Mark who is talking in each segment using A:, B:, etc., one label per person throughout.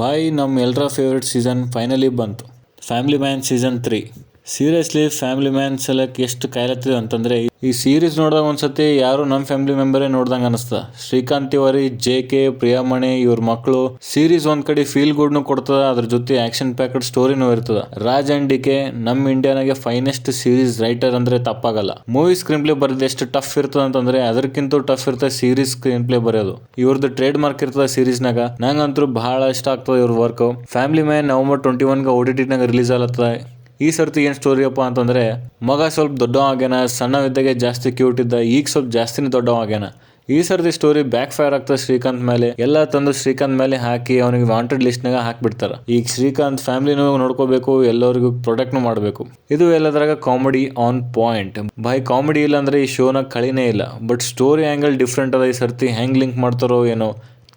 A: ಬಾಯ್ ನಮ್ಮ ಎಲ್ಲರ favourite season finally ಬಂತು. Family man season 3. Seriously family man ಸಲಕ್ಕೆ ಎಷ್ಟು ಕಾಯ್ಲತ್ತಿದೆ ಅಂತಂದರೆ ಈ ಸೀರೀಸ್ ನೋಡಿದಾಗ ಒಂದ್ಸತಿ ಯಾರು ನಮ್ಮ ಫ್ಯಾಮಿಲಿ ಮೆಂಬರೇ ನೋಡ್ದಂಗೆ ಅನಿಸ್ತದ. ಶ್ರೀಕಾಂತ್ ತಿವಾರಿ, JK, ಪ್ರಿಯಾಮಣಿ ಇವ್ರ ಮಕ್ಕಳು. ಸೀರೀಸ್ ಒಂದ್ ಕಡೆ ಫೀಲ್ ಗುಡ್ನು ಕೊಡ್ತದ, ಅದ್ರ ಜೊತೆ ಆಕ್ಷನ್ ಪ್ಯಾಕೆಡ್ ಸ್ಟೋರಿನೂ ಇರ್ತದ. ರಾಜ್ ಅಂಡ್ DK ನಮ್ಮ ಇಂಡಿಯಾನಾಗೆ ಫೈನೆಸ್ಟ್ ಸೀರೀಸ್ ರೈಟರ್ ಅಂದ್ರೆ ತಪ್ಪಾಗಲ್ಲ. ಮೂವಿ ಸ್ಕ್ರೀನ್ ಪ್ಲೇ ಬರೆದು ಎಷ್ಟು ಟಫ್ ಇರ್ತದ ಅಂತಂದ್ರೆ ಅದಕ್ಕಿಂತ ಟಫ್ ಇರ್ತದೆ ಸೀರೀಸ್ ಸ್ಕ್ರೀನ್ ಪ್ಲೇ ಬರೆಯೋದು. ಇವ್ರದ್ದು ಟ್ರೇಡ್ ಮಾರ್ಕ್ ಇರ್ತದ ಸೀರೀಸ್ನಾಗ. ನಂಗಂತೂ ಬಹಳ ಇಷ್ಟ ಆಗ್ತದೆ ಇವ್ರ work. Family man November 21 OTT release ಆಗತ್ತದ. ಈ ಸರ್ತಿ ಏನು ಸ್ಟೋರಿ ಅಪ್ಪ ಅಂತಂದ್ರೆ ಮಗ ಸ್ವಲ್ಪ ದೊಡ್ಡವ ಆಗ್ಯಾನ, ಸಣ್ಣವಿದ್ದಾಗೆ ಜಾಸ್ತಿ ಕ್ಯೂಟ್ ಇದ್ದ, ಈಗ ಸ್ವಲ್ಪ ಜಾಸ್ತಿನೇ ದೊಡ್ಡವ ಆಗ್ಯಾನ. ಈ ಸರ್ತಿ ಸ್ಟೋರಿ ಬ್ಯಾಕ್ ಫೈರ್ ಆಗ್ತದೆ ಶ್ರೀಕಾಂತ್ ಮೇಲೆ. ಎಲ್ಲ ತಂದು ಶ್ರೀಕಾಂತ್ ಮೇಲೆ ಹಾಕಿ ಅವನಿಗೆ ವಾಂಟೆಡ್ ಲಿಸ್ಟ್ನಾಗ ಹಾಕ್ಬಿಡ್ತಾರ. ಈಗ ಶ್ರೀಕಾಂತ್ ಫ್ಯಾಮಿಲಿನೂ ನೋಡ್ಕೋಬೇಕು, ಎಲ್ಲರಿಗೂ ಪ್ರೊಟೆಕ್ಟ್ನು ಮಾಡಬೇಕು. ಇದು ಎಲ್ಲದ್ರಾಗ ಕಾಮಿಡಿ ಆನ್ ಪಾಯಿಂಟ್. ಬಾಯ್ ಕಾಮಿಡಿ ಇಲ್ಲ ಅಂದ್ರೆ ಈ ಶೋನ ಕಳಿನೇ ಇಲ್ಲ. ಬಟ್ ಸ್ಟೋರಿ ಆ್ಯಂಗಲ್ ಡಿಫ್ರೆಂಟ್ ಅದ. ಈ ಸರ್ತಿ ಹೆಂಗ್ ಲಿಂಕ್ ಮಾಡ್ತಾರೋ ಏನೋ.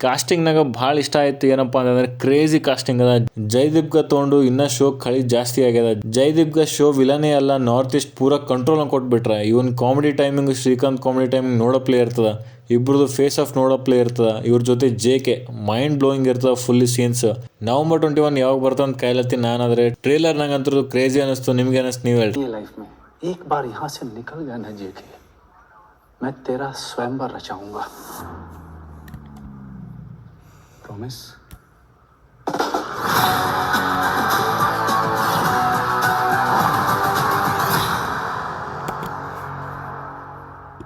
A: ಕಾಸ್ಟಿಂಗ್ನಾಗ ಭಾಳ ಇಷ್ಟ ಆಯ್ತು. ಏನಪ್ಪಾ ಅಂತಂದ್ರೆ ಕ್ರೇಜಿ ಕಾಸ್ಟಿಂಗ್ ಅದ. ಜೈದೀಪ್ಗ ತೊಗೊಂಡು ಇನ್ನ ಶೋ ಕಳಿ ಜಾಸ್ತಿ ಆಗ್ಯದ. ಜೈದೀಪ್ಗ ಶೋ ವಿಲನೇ ಅಲ್ಲ, ನಾರ್ತ್ ಈಸ್ಟ್ ಪೂರಾ ಕಂಟ್ರೋಲ್ ಕೊಟ್ಬಿಟ್ರ. ಇವನ್ comedy timing, Srikanth comedy timing ನೋಡಪ್ಲೇ ಇರ್ತದ. ಇಬ್ರದ್ದು ಫೇಸ್ ಆಫ್ ನೋಡಪ್ಲೇ ಇರ್ತದ. ಇವ್ರ ಜೊತೆ JK ಮೈಂಡ್ ಬ್ಲೋಯಿಂಗ್ ಇರ್ತದ ಫುಲ್ ಸೀನ್ಸ್. November 21 ಯಾವಾಗ ಬರ್ತಂತ ಕಾಯ್ಲತ್ತಿ ನಾನಾದ್ರೆ. ಟ್ರೇಲರ್ ನಂಗಂತೂ ಕ್ರೇಜಿ ಅನಿಸ್ತು. ನಿಮ್ಗೆ ಅನಿಸ್ತು ನೀವ್ ಹೇಳ್ರಿ.
B: एक बार यहाँ से निकल गया ना JK, मैं तेरा स्वयंवर रचाऊंगा. प्रॉमिस?